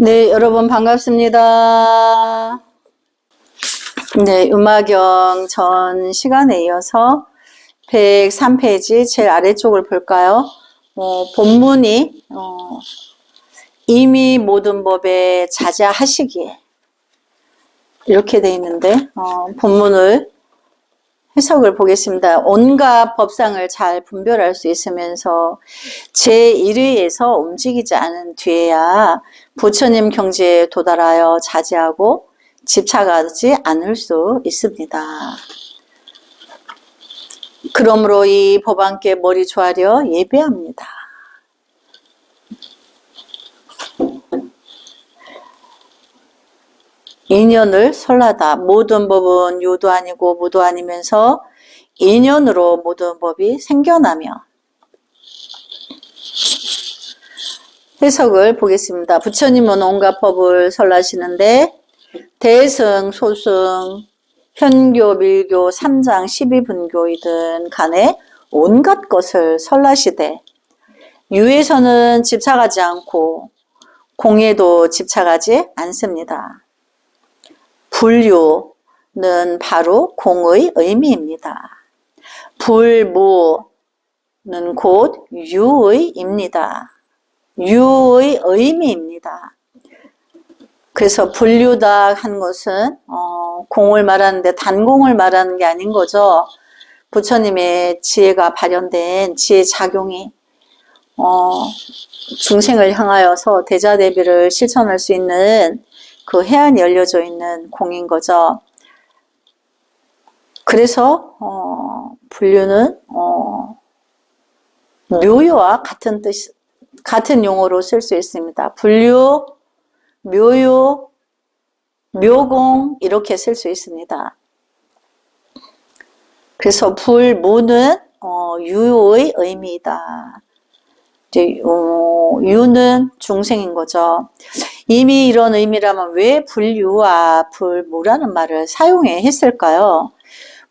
네, 여러분 반갑습니다. 네, 음악영 전 시간에 이어서 103페이지 제일 아래쪽을 볼까요? 본문이 이미 모든 법에 자자하시기에 이렇게 돼 있는데 본문을 해석을 보겠습니다. 온갖 법상을 잘 분별할 수 있으면서 제1의에서 움직이지 않은 뒤에야 부처님 경지에 도달하여 자제하고 집착하지 않을 수 있습니다. 그러므로 이 법안께 머리 조아려 예배합니다. 인연을 설하다. 모든 법은 유도 아니고 무도 아니면서 인연으로 모든 법이 생겨나며. 해석을 보겠습니다. 부처님은 온갖 법을 설하시는데 대승, 소승, 현교, 밀교, 삼장, 12분교이든 간에 온갖 것을 설하시되 유에서는 집착하지 않고 공에도 집착하지 않습니다. 불유는 바로 공의 의미입니다. 불무는 곧 유의입니다. 유의 의미입니다. 그래서 불유다 한 것은 공을 말하는데 단공을 말하는 게 아닌 거죠. 부처님의 지혜가 발현된 지혜 작용이 중생을 향하여서 대자대비를 실천할 수 있는 그 해안이 열려져 있는 공인 거죠. 그래서 불유는 묘유와 같은 뜻, 같은 용어로 쓸 수 있습니다. 불유, 묘유, 묘공 이렇게 쓸 수 있습니다. 그래서 불무는 유의 의미이다. 이제 유는 중생인 거죠. 이미 이런 의미라면 왜 불유와 불무라는 말을 사용해 했을까요?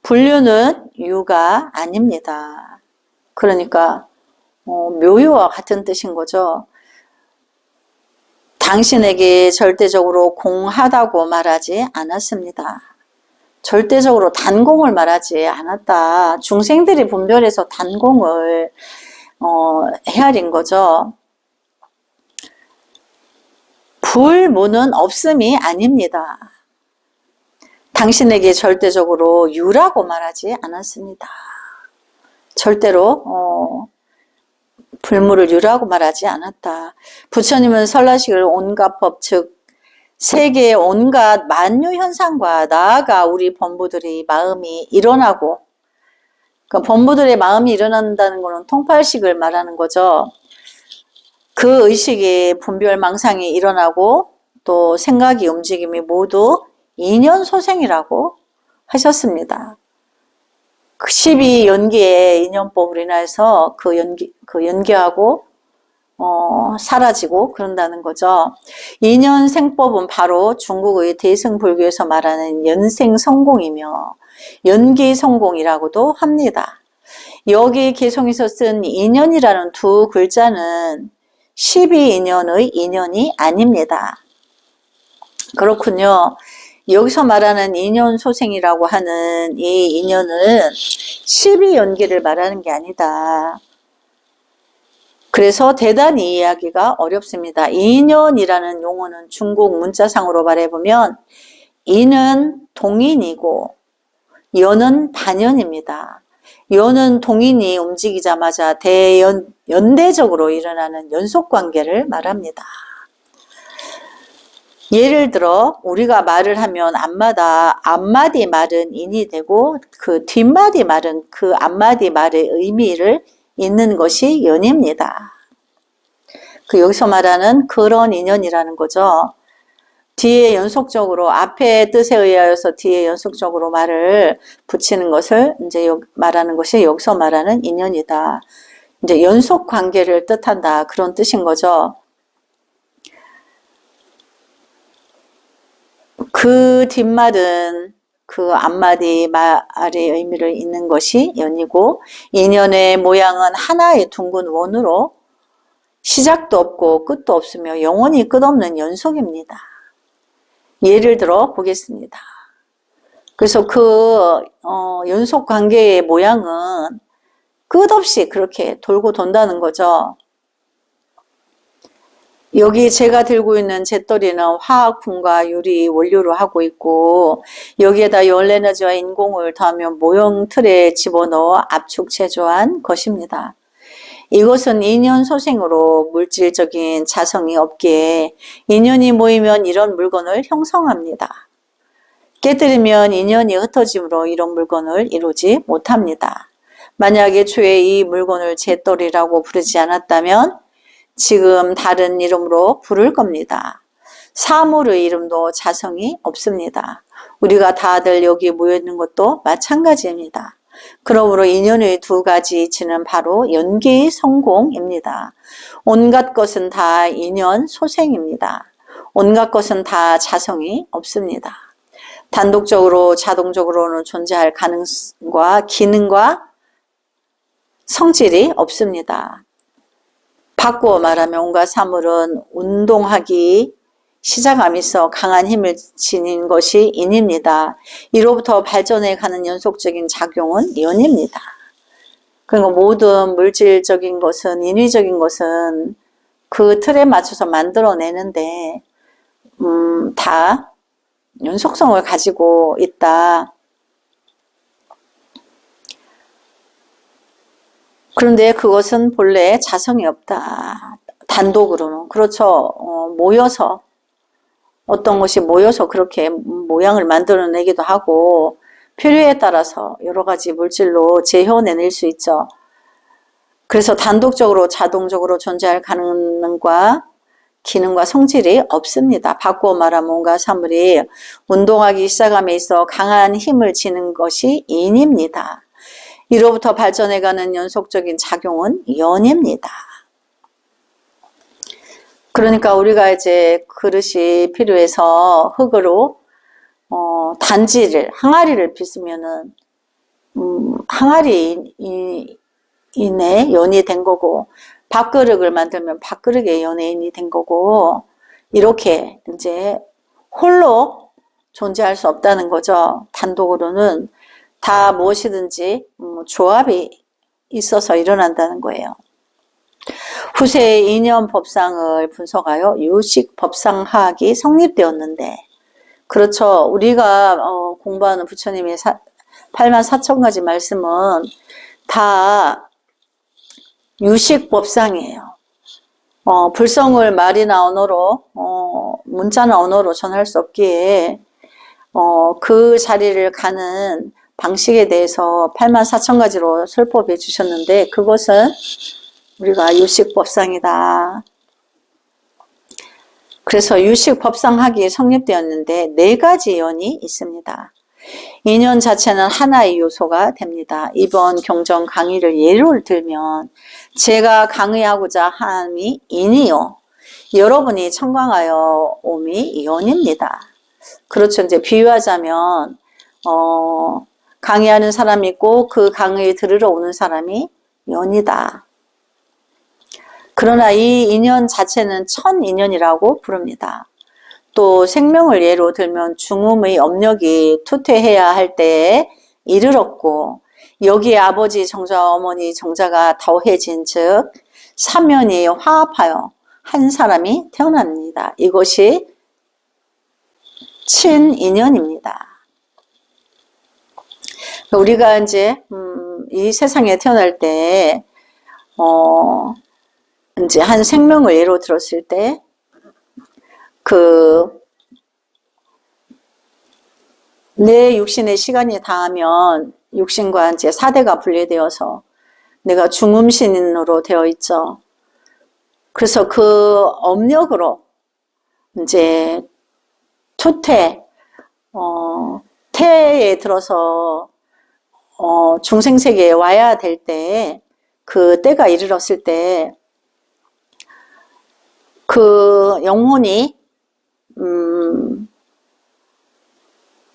불유는 유가 아닙니다. 그러니까 묘유와 같은 뜻인 거죠. 당신에게 절대적으로 공하다고 말하지 않았습니다. 절대적으로 단공을 말하지 않았다. 중생들이 분별해서 단공을 헤아린 거죠. 불무는 없음이 아닙니다. 당신에게 절대적으로 유라고 말하지 않았습니다. 절대로 불무를 유라고 말하지 않았다. 부처님은 설라식을 온갖 법, 즉 세계의 온갖 만유 현상과 나아가 우리 범부들의 마음이 일어나고, 그러니까 범부들의 마음이 일어난다는 것은 통팔식을 말하는 거죠. 그 의식이 분별망상이 일어나고 또 생각이 움직임이 모두 인연소생이라고 하셨습니다. 그 12연기의 인연법으로 인해서 그 연기하고 사라지고 그런다는 거죠. 인연생법은 바로 중국의 대승불교에서 말하는 연생성공이며 연기성공이라고도 합니다. 여기 개송에서 쓴 인연이라는 두 글자는 12인연의 인연이 아닙니다. 그렇군요. 여기서 말하는 인연소생이라고 하는 이 인연은 12연기를 말하는 게 아니다. 그래서 대단히 이해하기가 어렵습니다. 인연이라는 용어는 중국 문자상으로 말해보면 인은 동인이고 연은 반연입니다. 연은 동인이 움직이자마자 연대적으로 일어나는 연속관계를 말합니다. 예를 들어 우리가 말을 하면 앞마디 말은 인이 되고 그 뒷마디 말은 그 앞마디 말의 의미를 잇는 것이 연입니다. 여기서 말하는 그런 인연이라는 거죠. 뒤에 연속적으로 앞의 뜻에 의하여서 뒤에 연속적으로 말을 붙이는 것을 이제 말하는 것이 여기서 말하는 인연이다. 이제 연속 관계를 뜻한다. 그런 뜻인 거죠. 그 뒷말은 그 앞마디 말의 의미를 잇는 것이 연이고 인연의 모양은 하나의 둥근 원으로 시작도 없고 끝도 없으며 영원히 끝없는 연속입니다. 예를 들어 보겠습니다. 그래서 그 연속 관계의 모양은 끝없이 그렇게 돌고 돈다는 거죠. 여기 제가 들고 있는 잿더리는 화학품과 유리 원료로 하고 있고, 여기에다 열에너지와 인공을 더하면 모형 틀에 집어넣어 압축 제조한 것입니다. 이것은 인연 소생으로 물질적인 자성이 없기에 인연이 모이면 이런 물건을 형성합니다. 깨뜨리면 인연이 흩어짐으로 이런 물건을 이루지 못합니다. 만약에 애초에 이 물건을 잿더리라고 부르지 않았다면 지금 다른 이름으로 부를 겁니다. 사물의 이름도 자성이 없습니다. 우리가 다들 여기 모여있는 것도 마찬가지입니다. 그러므로 인연의 두 가지 이치는 바로 연기 성공입니다. 온갖 것은 다 인연 소생입니다. 온갖 것은 다 자성이 없습니다. 단독적으로 자동적으로는 존재할 가능성과 기능과 성질이 없습니다. 바꾸어 말하면 온갖 사물은 운동하기 시작함이 있어 강한 힘을 지닌 것이 인입니다. 이로부터 발전해 가는 연속적인 작용은 연입니다. 그러니까 모든 물질적인 것은, 인위적인 것은 그 틀에 맞춰서 만들어내는데 다 연속성을 가지고 있다. 그런데 그것은 본래 자성이 없다. 단독으로는. 그렇죠. 모여서, 어떤 것이 모여서 그렇게 모양을 만들어내기도 하고, 필요에 따라서 여러 가지 물질로 재현해낼 수 있죠. 그래서 단독적으로 자동적으로 존재할 가능과 기능과 성질이 없습니다. 바꾸어 말하면 온갖 사물이 운동하기 시작함에 있어 강한 힘을 지는 것이 인입니다. 이로부터 발전해가는 연속적인 작용은 연입니다. 그러니까 우리가 이제 그릇이 필요해서 흙으로 단지를, 항아리를 빚으면은 항아리 인의 연이 된 거고, 밥그릇을 만들면 밥그릇의 연예인이 된 거고, 이렇게 이제 홀로 존재할 수 없다는 거죠. 단독으로는 다 무엇이든지 조합이 있어서 일어난다는 거예요. 후세의 인연 법상을 분석하여 유식 법상학이 성립되었는데, 그렇죠. 우리가 공부하는 부처님의 84,000가지 말씀은 다 유식 법상이에요. 불성을 말이나 언어로, 문자나 언어로 전할 수 없기에 그 자리를 가는 방식에 대해서 84,000가지로 설법해 주셨는데, 그것은 우리가 유식법상이다. 그래서 유식법상학이 성립되었는데 4가지 연이 있습니다. 인연 자체는 하나의 요소가 됩니다. 이번 경전 강의를 예를 들면, 제가 강의하고자 함이 인이요, 여러분이 청강하여 옴이 연입니다. 그렇죠. 이제 비유하자면 강의하는 사람이 있고 그 강의 들으러 오는 사람이 연이다. 그러나 이 인연 자체는 천인연이라고 부릅니다. 또 생명을 예로 들면 중음의 업력이 투퇴해야 할 때에 이르렀고, 여기에 아버지 정자와 어머니 정자가 더해진 즉 삼연이 화합하여 한 사람이 태어납니다. 이것이 친인연입니다. 우리가 이제 이 세상에 태어날 때 이제 한 생명을 예로 들었을 때 내 육신의 시간이 닿으면 육신과 이제 사대가 분리되어서 내가 중음신으로 되어 있죠. 그래서 그 업력으로 이제 투태, 태에 들어서 중생세계에 와야 될 때, 그 때가 이르렀을 때 그 영혼이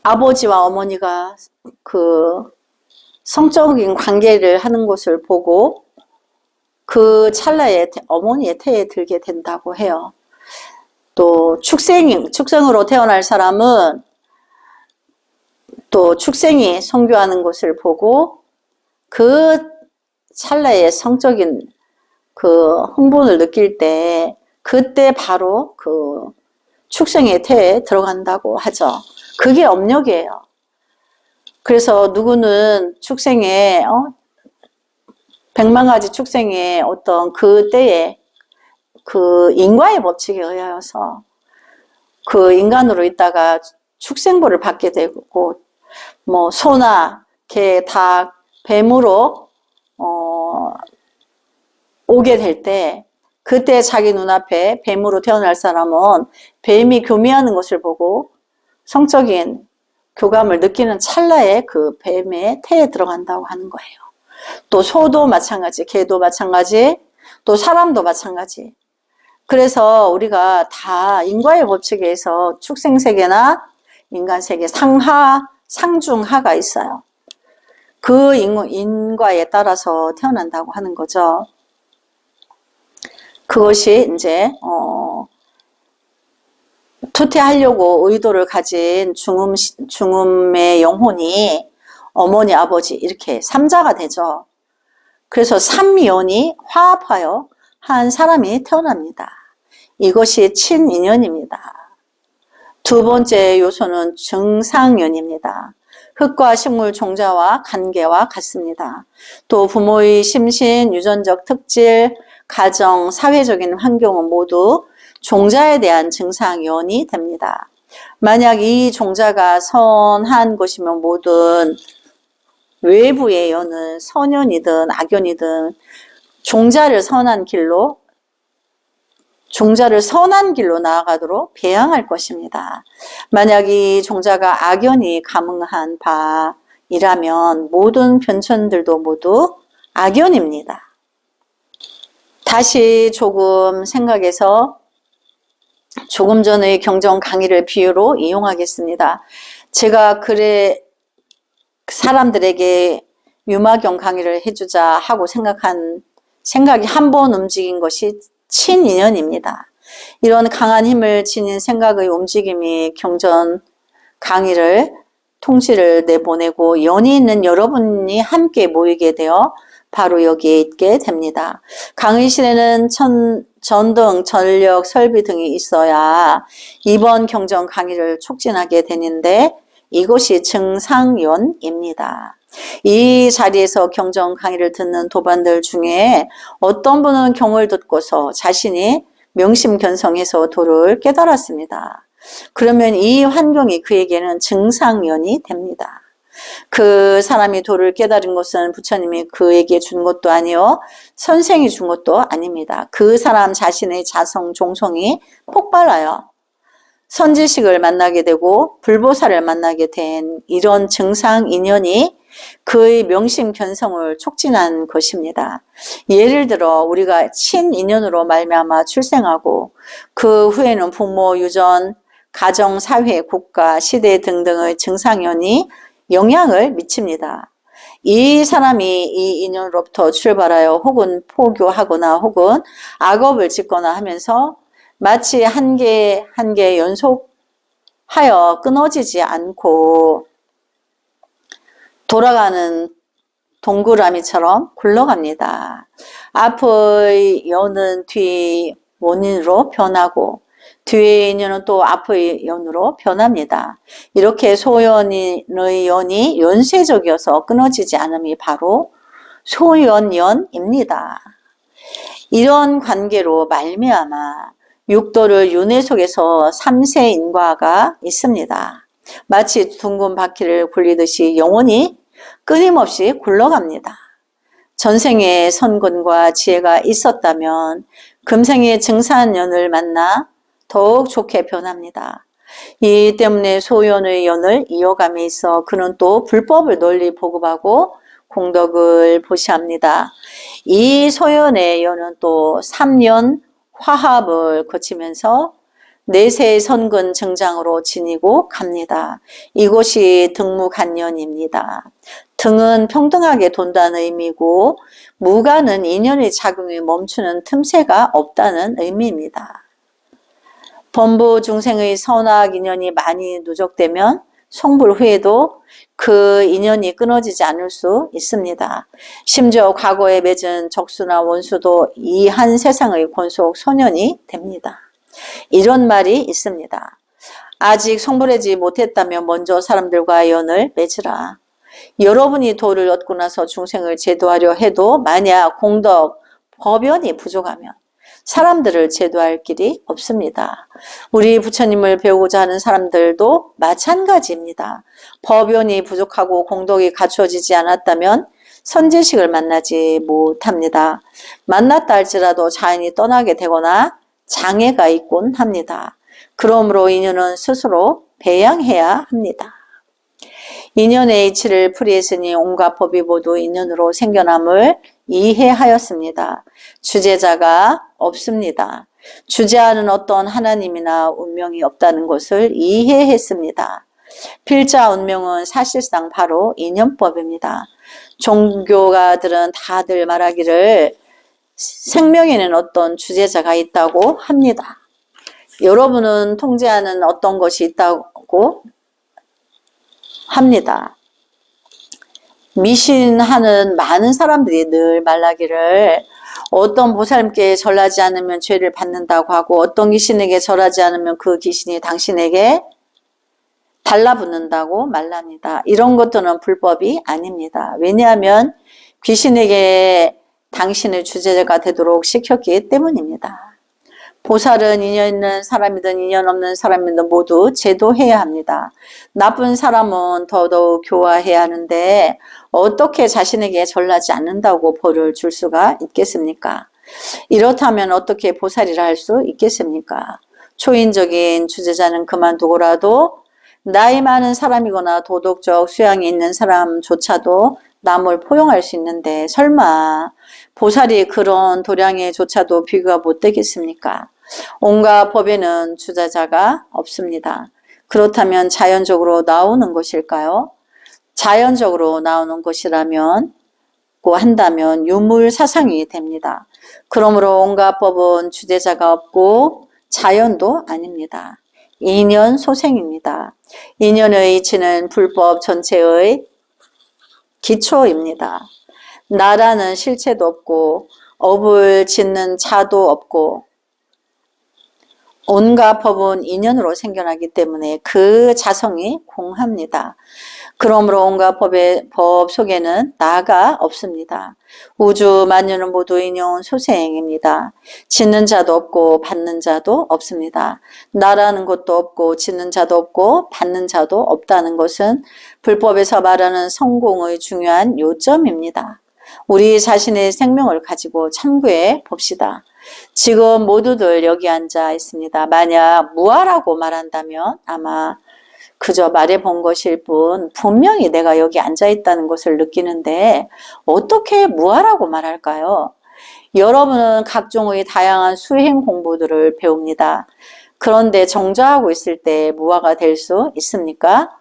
아버지와 어머니가 그 성적인 관계를 하는 것을 보고 그 찰나에 어머니의 태에 들게 된다고 해요. 또 축생으로 태어날 사람은 또 축생이 성교하는 것을 보고 그 찰나의 성적인 그 흥분을 느낄 때 그때 바로 그 축생의 태에 들어간다고 하죠. 그게 업력이에요. 그래서 누구는 축생의 100만 가지 축생의 어떤 그 때에 그 인과의 법칙에 의하여서 그 인간으로 있다가 축생보를 받게 되고 뭐 소나 개, 닭, 뱀으로 오게 될 때 그때 자기 눈앞에 뱀으로 태어날 사람은 뱀이 교미하는 것을 보고 성적인 교감을 느끼는 찰나에 그 뱀의 태에 들어간다고 하는 거예요. 또 소도 마찬가지, 개도 마찬가지, 또 사람도 마찬가지. 그래서 우리가 다 인과의 법칙에 의해서 축생세계나 인간세계 상하, 상중하가 있어요. 그 인과에 따라서 태어난다고 하는 거죠. 그것이 이제 투태하려고 의도를 가진 중음의 영혼이 어머니, 아버지 이렇게 삼자가 되죠. 그래서 삼연이 화합하여 한 사람이 태어납니다. 이것이 친인연입니다. 두 번째 요소는 증상연입니다. 흙과 식물 종자와 관계와 같습니다. 또 부모의 심신, 유전적 특질, 가정, 사회적인 환경은 모두 종자에 대한 증상연이 됩니다. 만약 이 종자가 선한 것이면 모든 외부의 연은 선연이든 악연이든 종자를 선한 길로 나아가도록 배양할 것입니다. 만약 이 종자가 악연이 가뭉한 바이라면 모든 변천들도 모두 악연입니다. 다시 조금 생각해서 조금 전의 경전 강의를 비유로 이용하겠습니다. 제가 사람들에게 유마경 강의를 해주자 하고 생각이 한 번 움직인 것이 친인연입니다. 이런 강한 힘을 지닌 생각의 움직임이 경전 강의를 통지를 내보내고 연이 있는 여러분이 함께 모이게 되어 바로 여기에 있게 됩니다. 강의실에는 전등, 전력, 설비 등이 있어야 이번 경전 강의를 촉진하게 되는데 이것이 증상연입니다. 이 자리에서 경전 강의를 듣는 도반들 중에 어떤 분은 경을 듣고서 자신이 명심견성해서 도를 깨달았습니다. 그러면 이 환경이 그에게는 증상연이 됩니다. 그 사람이 도를 깨달은 것은 부처님이 그에게 준 것도 아니요 선생이 준 것도 아닙니다. 그 사람 자신의 자성 종성이 폭발하여 선지식을 만나게 되고 불보살을 만나게 된 이런 증상 인연이 그의 명심 견성을 촉진한 것입니다. 예를 들어 우리가 친인연으로 말미암아 출생하고 그 후에는 부모, 유전, 가정, 사회, 국가, 시대 등등의 증상연이 영향을 미칩니다. 이 사람이 이 인연으로부터 출발하여 혹은 포교하거나 혹은 악업을 짓거나 하면서 마치 한 개 한 개 연속하여 끊어지지 않고 돌아가는 동그라미처럼 굴러갑니다. 앞의 연은 뒤 원인으로 변하고 뒤의 인연은 또 앞의 연으로 변합니다. 이렇게 소연의 연이 연쇄적이어서 끊어지지 않음이 바로 소연연입니다. 이런 관계로 말미암아 육도를 윤회 속에서 삼세 인과가 있습니다. 마치 둥근 바퀴를 굴리듯이 영혼이 끊임없이 굴러갑니다. 전생에 선근과 지혜가 있었다면 금생의 증산연을 만나 더욱 좋게 변합니다. 이 때문에 소연의 연을 이어감에 있어 그는 또 불법을 널리 보급하고 공덕을 보시합니다. 이 소연의 연은 또 3년 화합을 거치면서 내세의 선근 증장으로 지니고 갑니다. 이것이 등무간연입니다. 등은 평등하게 돈다는 의미고 무가는 인연의 작용이 멈추는 틈새가 없다는 의미입니다. 범부 중생의 선악 인연이 많이 누적되면 성불 후에도 그 인연이 끊어지지 않을 수 있습니다. 심지어 과거에 맺은 적수나 원수도 이 한 세상의 권속 소년이 됩니다. 이런 말이 있습니다. 아직 성불하지 못했다면 먼저 사람들과 연을 맺으라. 여러분이 도를 얻고 나서 중생을 제도하려 해도 만약 공덕, 법연이 부족하면 사람들을 제도할 길이 없습니다. 우리 부처님을 배우고자 하는 사람들도 마찬가지입니다. 법연이 부족하고 공덕이 갖추어지지 않았다면 선제식을 만나지 못합니다. 만났다 할지라도 자연히 떠나게 되거나 장애가 있곤 합니다. 그러므로 인연은 스스로 배양해야 합니다. 인연의 이치를 풀이했으니 온갖 법이 모두 인연으로 생겨남을 이해하였습니다. 주제자가 없습니다. 주제하는 어떤 하나님이나 운명이 없다는 것을 이해했습니다. 필자 운명은 사실상 바로 인연법입니다. 종교가들은 다들 말하기를 생명에는 어떤 주제자가 있다고 합니다. 여러분은 통제하는 어떤 것이 있다고 합니다. 미신하는 많은 사람들이 늘 말하기를 어떤 보살님께 절하지 않으면 죄를 받는다고 하고 어떤 귀신에게 절하지 않으면 그 귀신이 당신에게 달라붙는다고 말합니다. 이런 것들은 불법이 아닙니다. 왜냐하면 귀신에게 당신의 주제자가 되도록 시켰기 때문입니다. 보살은 인연 있는 사람이든 인연 없는 사람이든 모두 제도해야 합니다. 나쁜 사람은 더더욱 교화해야 하는데 어떻게 자신에게 절하지 않는다고 벌을 줄 수가 있겠습니까? 이렇다면 어떻게 보살이라 할 수 있겠습니까? 초인적인 주제자는 그만두고라도 나이 많은 사람이거나 도덕적 수양이 있는 사람조차도 남을 포용할 수 있는데 설마 보살이 그런 도량에조차도 비교가 못 되겠습니까? 온갖 법에는 주제자가 없습니다. 그렇다면 자연적으로 나오는 것일까요? 자연적으로 나오는 것이라면 한다면 유물사상이 됩니다. 그러므로 온갖 법은 주제자가 없고 자연도 아닙니다. 인연 소생입니다. 인연의 이치는 불법 전체의 기초입니다. 나라는 실체도 없고 업을 짓는 자도 없고 온갖 법은 인연으로 생겨나기 때문에 그 자성이 공합니다. 그러므로 온갖 법 속에는 나가 없습니다. 우주 만유는 모두 인연 소생입니다. 짓는 자도 없고 받는 자도 없습니다. 나라는 것도 없고 짓는 자도 없고 받는 자도 없다는 것은 불법에서 말하는 성공의 중요한 요점입니다. 우리 자신의 생명을 가지고 참고해 봅시다. 지금 모두들 여기 앉아 있습니다. 만약 무아라고 말한다면 아마 그저 말해본 것일 뿐 분명히 내가 여기 앉아 있다는 것을 느끼는데 어떻게 무아라고 말할까요? 여러분은 각종의 다양한 수행 공부들을 배웁니다. 그런데 정좌하고 있을 때 무아가 될 수 있습니까?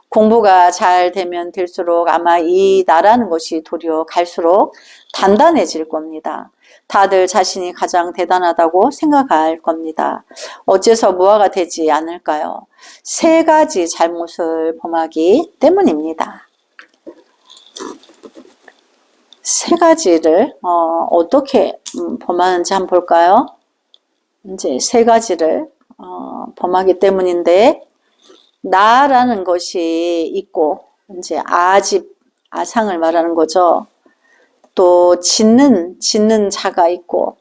공부가 잘 되면 될수록 아마 이 나라는 것이 도리어 갈수록 단단해질 겁니다. 다들 자신이 가장 대단하다고 생각할 겁니다. 어째서 무아가 되지 않을까요? 세 가지 잘못을 범하기 때문입니다. 세 가지를 어떻게 범하는지 한번 볼까요? 이제 세 가지를 범하기 때문인데 나라는 것이 있고 이제 아집, 아상을 말하는 거죠. 또 짓는 자가 있고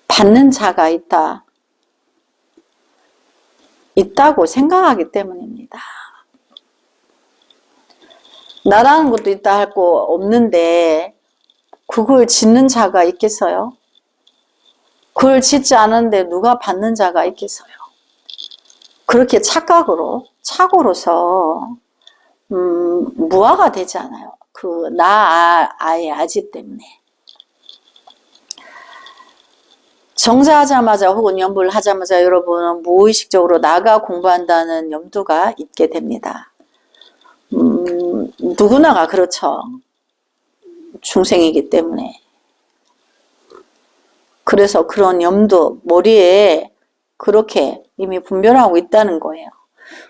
받는 자가 있다고 생각하기 때문입니다. 나라는 것도 있다 할 거 없는데 그걸 짓는 자가 있겠어요? 그걸 짓지 않은데 누가 받는 자가 있겠어요? 그렇게 착오로서 무아가 되지 않아요. 그 아의 아집 때문에. 정사하자마자 혹은 연불 하자마자 여러분은 무의식적으로 나가 공부한다는 염두가 있게 됩니다. 누구나가 그렇죠. 중생이기 때문에. 그래서 그런 염두, 머리에 그렇게 이미 분별하고 있다는 거예요.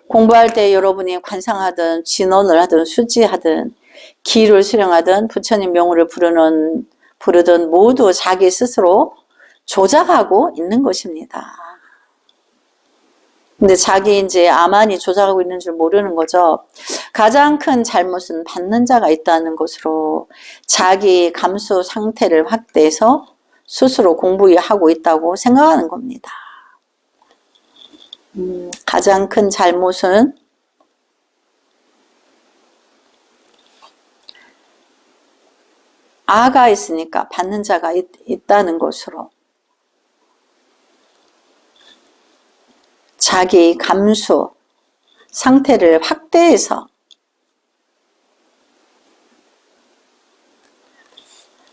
공부할 때 여러분이 관상하든 진언을 하든 수지하든 기를 수령하든 부처님 명호를 부르든 모두 자기 스스로 조작하고 있는 것입니다. 근데 자기 이제 아만이 조작하고 있는 줄 모르는 거죠. 가장 큰 잘못은 받는 자가 있다는 것으로 자기 감수 상태를 확대해서 스스로 공부하고 있다고 생각하는 겁니다. 가장 큰 잘못은 아가 있으니까 받는 자가 있다는 것으로 자기 감수 상태를 확대해서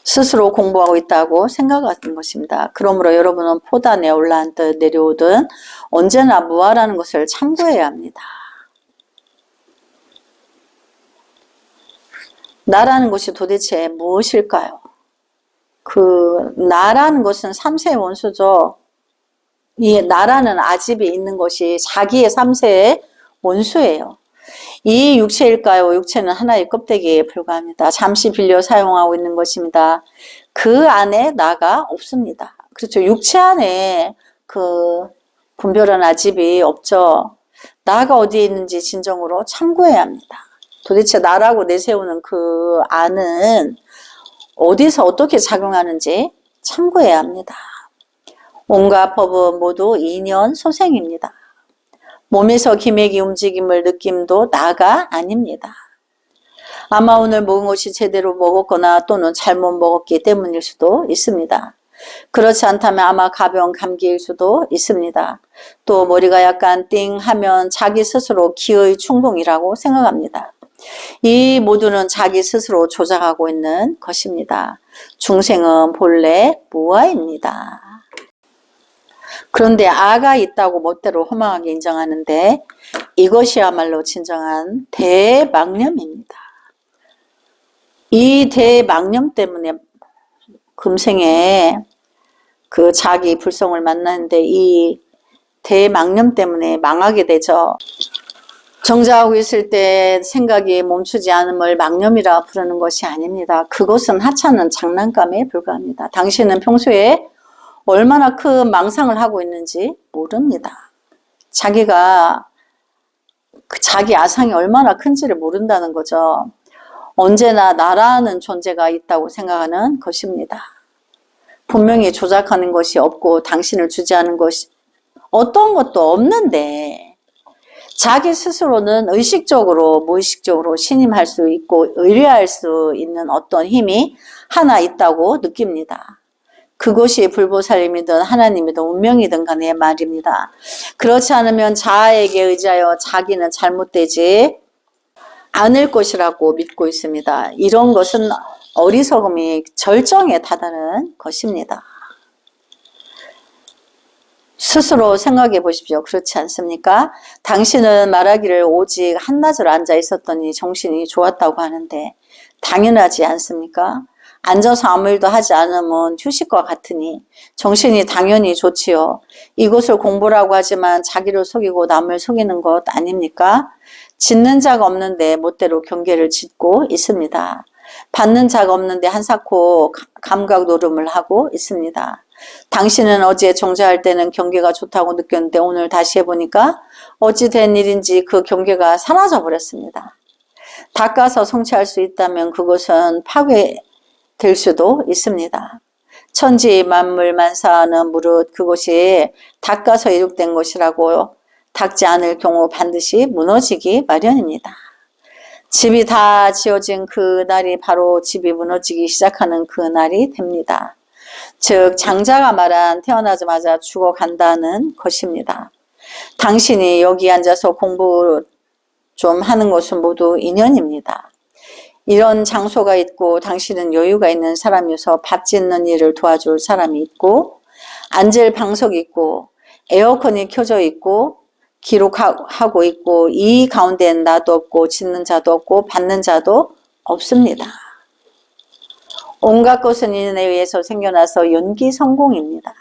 스스로 공부하고 있다고 생각하는 것입니다. 그러므로 여러분은 포단에 올라앉든 내려오든 언제나 무아라는 것을 참고해야 합니다. 나라는 것이 도대체 무엇일까요? 그 나라는 것은 삼세의 원수죠. 이 나라는 아집이 있는 것이 자기의 삼세의 원수예요. 이 육체일까요? 육체는 하나의 껍데기에 불과합니다. 잠시 빌려 사용하고 있는 것입니다. 그 안에 나가 없습니다. 그렇죠. 육체 안에 그 분별한 아집이 없죠. 나가 어디에 있는지 진정으로 참고해야 합니다. 도대체 나라고 내세우는 그 안은 어디서 어떻게 작용하는지 참고해야 합니다. 온갖 법은 모두 인연 소생입니다. 몸에서 기맥이 움직임을 느낌도 나가 아닙니다. 아마 오늘 먹은 것이 제대로 먹었거나 또는 잘못 먹었기 때문일 수도 있습니다. 그렇지 않다면 아마 가벼운 감기일 수도 있습니다. 또 머리가 약간 띵 하면 자기 스스로 기의 충동이라고 생각합니다. 이 모두는 자기 스스로 조작하고 있는 것입니다. 중생은 본래 무아입니다. 그런데 아가 있다고 멋대로 허망하게 인정하는데 이것이야말로 진정한 대망념입니다. 이 대망념 때문에 금생에 그 자기 불성을 만나는데 이 대망념 때문에 망하게 되죠. 정자하고 있을 때 생각이 멈추지 않음을 망념이라 부르는 것이 아닙니다. 그것은 하찮은 장난감에 불과합니다. 당신은 평소에 얼마나 큰 망상을 하고 있는지 모릅니다. 자기가 자기 아상이 얼마나 큰지를 모른다는 거죠. 언제나 나라는 존재가 있다고 생각하는 것입니다. 분명히 조작하는 것이 없고 당신을 주재하는 것이 어떤 것도 없는데 자기 스스로는 의식적으로 무의식적으로 신임할 수 있고 의뢰할 수 있는 어떤 힘이 하나 있다고 느낍니다. 그것이 불보살님이든 하나님이든 운명이든 간에 말입니다. 그렇지 않으면 자아에게 의지하여 자기는 잘못되지 않을 것이라고 믿고 있습니다. 이런 것은 어리석음이 절정에 다다른 것입니다. 스스로 생각해 보십시오. 그렇지 않습니까? 당신은 말하기를 오직 한낮을 앉아 있었더니 정신이 좋았다고 하는데 당연하지 않습니까? 앉아서 아무 일도 하지 않으면 휴식과 같으니 정신이 당연히 좋지요. 이것을 공부라고 하지만 자기를 속이고 남을 속이는 것 아닙니까? 짓는 자가 없는데 멋대로 경계를 짓고 있습니다. 받는 자가 없는데 한사코 감각 노름을 하고 있습니다. 당신은 어제 정자할 때는 경계가 좋다고 느꼈는데 오늘 다시 해보니까 어찌 된 일인지 그 경계가 사라져 버렸습니다. 닦아서 성취할 수 있다면 그것은 파괴될 수도 있습니다. 천지 만물 만사는 무릇 그것이 닦아서 이룩된 것이라고 닦지 않을 경우 반드시 무너지기 마련입니다. 집이 다 지어진 그 날이 바로 집이 무너지기 시작하는 그 날이 됩니다. 즉 장자가 말한 태어나자마자 죽어간다는 것입니다. 당신이 여기 앉아서 공부 좀 하는 것은 모두 인연입니다. 이런 장소가 있고 당신은 여유가 있는 사람이어서 밥 짓는 일을 도와줄 사람이 있고 앉을 방석이 있고 에어컨이 켜져 있고 기록하고 있고 이 가운데는 나도 없고 짓는 자도 없고 받는 자도 없습니다. 온갖 것은 인에 의해서 생겨나서 연기 성공입니다.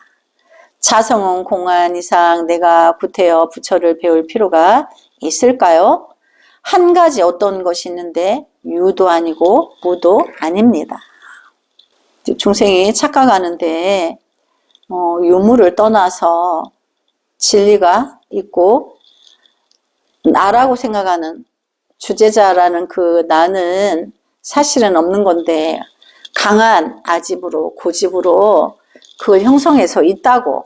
자성은 공안 이상 내가 구태여 부처를 배울 필요가 있을까요? 한 가지 어떤 것이 있는데 유도 아니고 무도 아닙니다. 중생이 착각하는데 유무를 떠나서 진리가 있고 나라고 생각하는 주제자라는 그 나는 사실은 없는 건데 강한 아집으로 고집으로 그걸 형성해서 있다고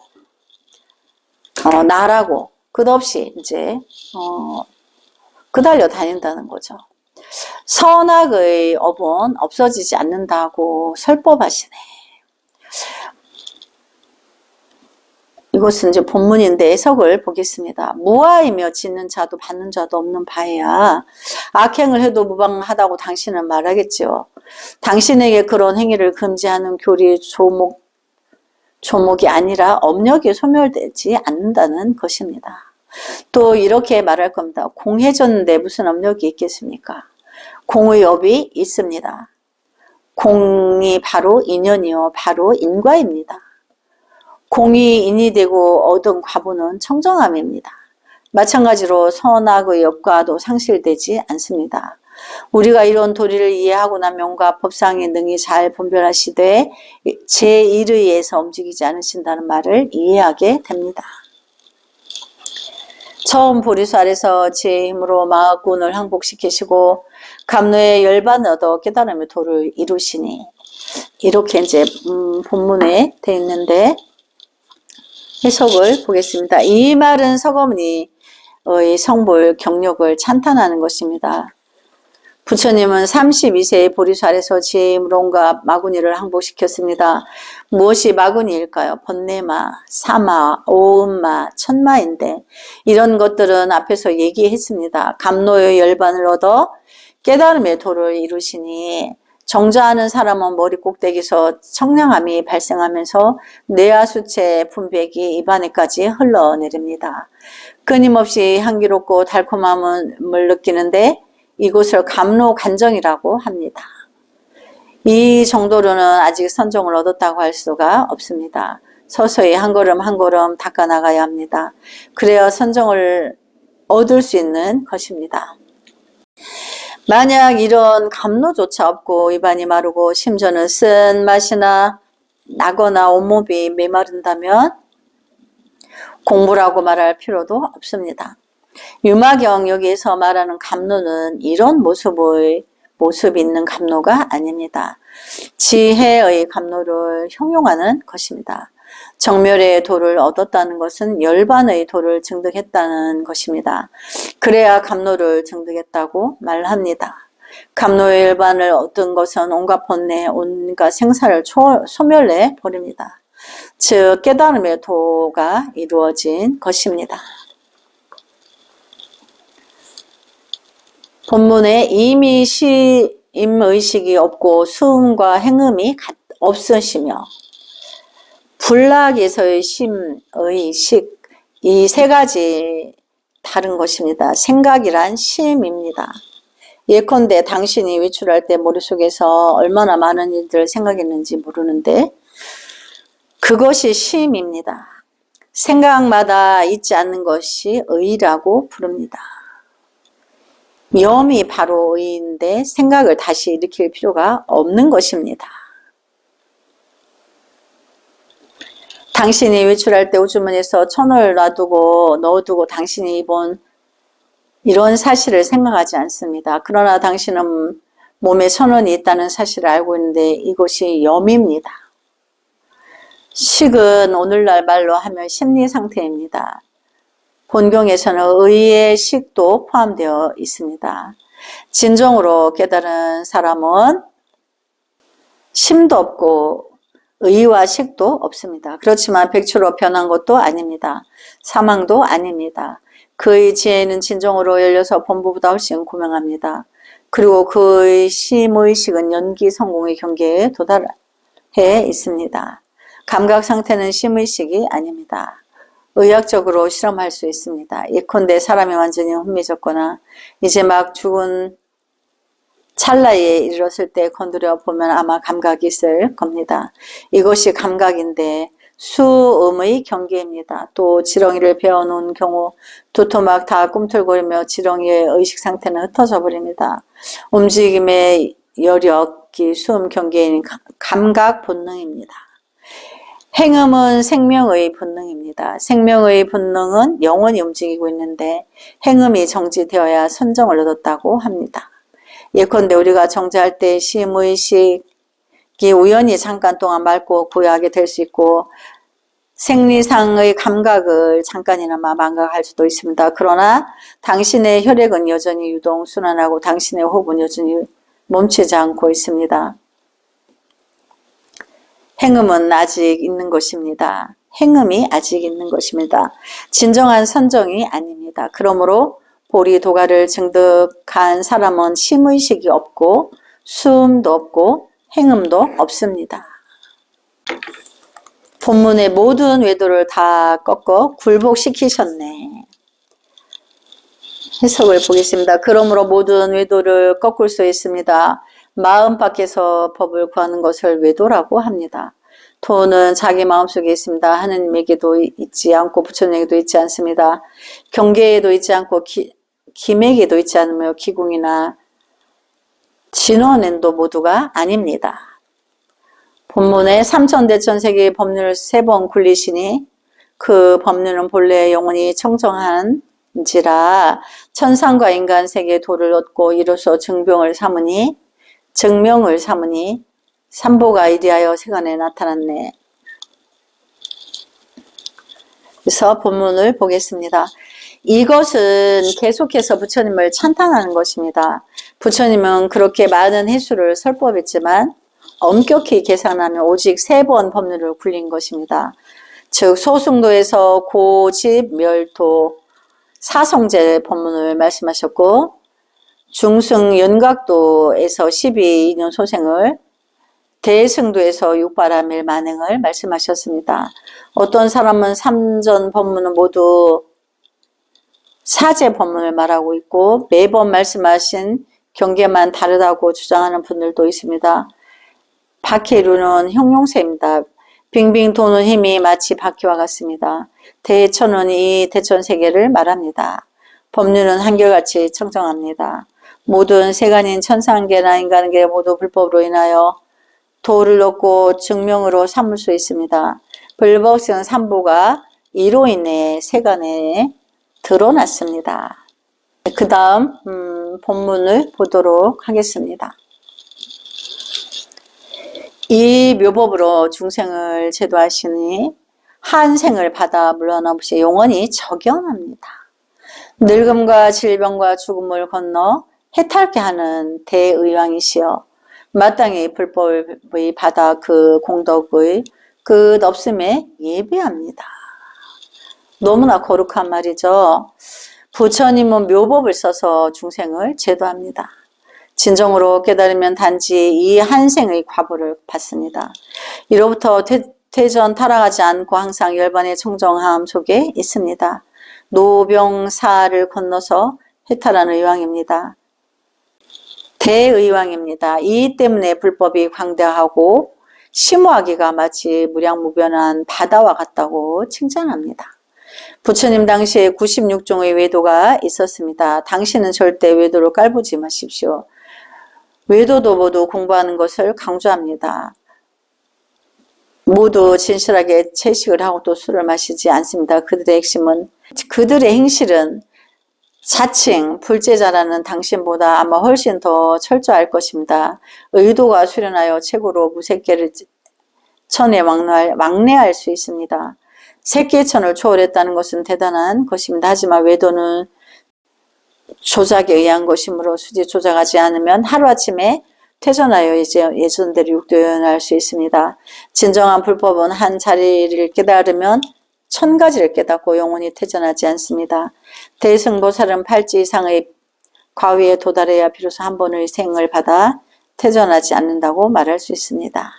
나라고 끝없이 이제 끄달려 다닌다는 거죠. 선악의 업은 없어지지 않는다고 설법하시네. 이것은 이제 본문인데 해석을 보겠습니다. 무아이며 짓는 자도 받는 자도 없는 바에야 악행을 해도 무방하다고 당신은 말하겠지요. 당신에게 그런 행위를 금지하는 교리 조목이 아니라 업력이 소멸되지 않는다는 것입니다. 또 이렇게 말할 겁니다. 공해졌는데 무슨 업력이 있겠습니까? 공의 업이 있습니다. 공이 바로 인연이요 바로 인과입니다. 공이 인이 되고 얻은 과보는 청정함입니다. 마찬가지로 선악의 업과도 상실되지 않습니다. 우리가 이런 도리를 이해하고 나면 온갖 법상의 능히 잘 분별하시되 제1에 의해서 움직이지 않으신다는 말을 이해하게 됩니다. 처음 보리수 아래서 제 힘으로 마하군을 항복시키시고 감노의 열반을 얻어 깨달음의 도를 이루시니 이렇게 이제 본문에 되어 있는데 해석을 보겠습니다. 이 말은 서거문이의 성불 경력을 찬탄하는 것입니다. 부처님은 32세의 보리수 아래서 지혜의 힘으로 온갖 마구니를 항복시켰습니다. 무엇이 마구니일까요? 번뇌마, 사마, 오음마, 천마인데 이런 것들은 앞에서 얘기했습니다. 감노의 열반을 얻어 깨달음의 도를 이루시니 정좌하는 사람은 머리 꼭대기에서 청량함이 발생하면서 뇌와 수체 분백이 입안에까지 흘러내립니다. 끊임없이 향기롭고 달콤함을 느끼는데 이곳을 감로간정이라고 합니다. 이 정도로는 아직 선정을 얻었다고 할 수가 없습니다. 서서히 한 걸음 한 걸음 닦아 나가야 합니다. 그래야 선정을 얻을 수 있는 것입니다. 만약 이런 감로조차 없고 입안이 마르고 심전은 쓴 맛이나 나거나 온몸이 메마른다면 공부라고 말할 필요도 없습니다. 유마경 여기에서 말하는 감로는 이런 모습이 있는 감로가 아닙니다. 지혜의 감로를 형용하는 것입니다. 정멸의 도를 얻었다는 것은 열반의 도를 증득했다는 것입니다. 그래야 감로를 증득했다고 말합니다. 감로의 열반을 얻은 것은 온갖 번뇌, 온갖 생사를 소멸해 버립니다. 즉 깨달음의 도가 이루어진 것입니다. 본문에 이미 시임의식이 없고 수음과 행음이 없으시며 불락에서의 심의식 이 세 가지 다른 것입니다. 생각이란 심입니다. 예컨대 당신이 외출할 때 머릿속에서 얼마나 많은 일들을 생각했는지 모르는데 그것이 심입니다. 생각마다 있지 않는 것이 의라고 부릅니다. 염이 바로 의인데 생각을 다시 일으킬 필요가 없는 것입니다. 당신이 외출할 때 우주머니에서 1,000원을 넣어두고 당신이 입은 이런 사실을 생각하지 않습니다. 그러나 당신은 몸에 1,000원이 있다는 사실을 알고 있는데 이것이 염입니다. 식은 오늘날 말로 하면 심리 상태입니다. 본경에서는 의의 식도 포함되어 있습니다. 진정으로 깨달은 사람은 심도 없고 의와 식도 없습니다. 그렇지만 백추로 변한 것도 아닙니다. 사망도 아닙니다. 그의 지혜는 진정으로 열려서 본부보다 훨씬 고명합니다. 그리고 그의 심의식은 연기 성공의 경계에 도달해 있습니다. 감각 상태는 심의식이 아닙니다. 의학적으로 실험할 수 있습니다. 예컨대 사람이 완전히 혼미해졌거나 이제 막 죽은 찰나에 이르렀을 때 건드려 보면 아마 감각이 있을 겁니다. 이것이 감각인데 수음의 경계입니다. 또 지렁이를 베어놓은 경우 두토막 다 꿈틀거리며 지렁이의 의식 상태는 흩어져 버립니다. 움직임의 여력이 수음 경계인 감각 본능입니다. 행음은 생명의 본능입니다. 생명의 본능은 영원히 움직이고 있는데 행음이 정지되어야 선정을 얻었다고 합니다. 예컨대 우리가 정지할 때 심의식이 우연히 잠깐 동안 맑고 고요하게 될 수 있고 생리상의 감각을 잠깐이나마 망각할 수도 있습니다. 그러나 당신의 혈액은 여전히 유동순환하고 당신의 호흡은 여전히 멈추지 않고 있습니다. 행음은 아직 있는 것입니다. 행음이 아직 있는 것입니다. 진정한 선정이 아닙니다. 그러므로 보리 도가를 증득한 사람은 심의식이 없고 수음도 없고 행음도 없습니다. 본문의 모든 외도를 다 꺾어 굴복시키셨네. 해석을 보겠습니다. 그러므로 모든 외도를 꺾을 수 있습니다. 마음 밖에서 법을 구하는 것을 외도라고 합니다. 도는 자기 마음속에 있습니다. 하느님에게도 있지 않고 부처님에게도 있지 않습니다. 경계에도 있지 않고 김에게도 있지 않으며 기궁이나 진원엔도 모두가 아닙니다. 본문에 삼천대천세계의 법륜을 3번 굴리시니 그 법륜은 본래 영원히 청정한지라 천상과 인간 세계의 도를 얻고 이로써 증명을 삼으니 삼보가 이리하여 세간에 나타났네. 그래서 본문을 보겠습니다. 이것은 계속해서 부처님을 찬탄하는 것입니다. 부처님은 그렇게 많은 횟수를 설법했지만 엄격히 계산하면 오직 3번 법륜을 굴린 것입니다. 즉 소승도에서 고집, 멸도, 사성제 법문을 말씀하셨고 중승 연각도에서 12년 소생을 대승도에서 육바라밀 만행을 말씀하셨습니다. 어떤 사람은 3전 법문은 모두 사제 법문을 말하고 있고 매번 말씀하신 경계만 다르다고 주장하는 분들도 있습니다. 바퀴루는 형용사입니다. 빙빙 도는 힘이 마치 바퀴와 같습니다. 대천은 이 대천세계를 말합니다. 법륜은 한결같이 청정합니다. 모든 세간인 천상계나 인간계 모두 불법으로 인하여 도를 얻고 증명으로 삼을 수 있습니다. 불법성 삼보가 이로 인해 세간에 드러났습니다. 그 다음 본문을 보도록 하겠습니다. 이 묘법으로 중생을 제도하시니 한생을 받아 물러나 없이 영원히 적연합니다. 늙음과 질병과 죽음을 건너 해탈케 하는 대의왕이시여 마땅히 불법의 바다 그 공덕의 끝없음에 예배합니다. 너무나 거룩한 말이죠. 부처님은 묘법을 써서 중생을 제도합니다. 진정으로 깨달으면 단지 이 한생의 과보를 받습니다. 이로부터 퇴전 타락하지 않고 항상 열반의 청정함 속에 있습니다. 노병사를 건너서 해탈한 의왕입니다. 대의왕입니다. 이 때문에 불법이 광대하고 심오하기가 마치 무량무변한 바다와 같다고 칭찬합니다. 부처님 당시에 96종의 외도가 있었습니다. 당신은 절대 외도를 깔보지 마십시오. 외도도 모두 공부하는 것을 강조합니다. 모두 진실하게 채식을 하고 또 술을 마시지 않습니다. 그들의 행실은 자칭 불제자라는 당신보다 아마 훨씬 더 철저할 것입니다. 의도가 수련하여 최고로 무색계를 천에 왕래할 수 있습니다. 색계천을 초월했다는 것은 대단한 것입니다. 하지만 외도는 조작에 의한 것이므로 수지 조작하지 않으면 하루아침에 퇴전하여 이제 예전대로 육도연할 수 있습니다. 진정한 불법은 한 자리를 깨달으면 1000가지를 깨닫고 영원히 퇴전하지 않습니다. 대승보살은 8지 이상의 과위에 도달해야 비로소 한 번의 생을 받아 퇴전하지 않는다고 말할 수 있습니다.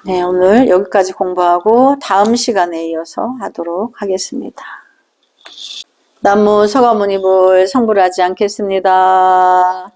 네, 오늘 여기까지 공부하고 다음 시간에 이어서 하도록 하겠습니다. 남무 서가모니불 성불하지 않겠습니다.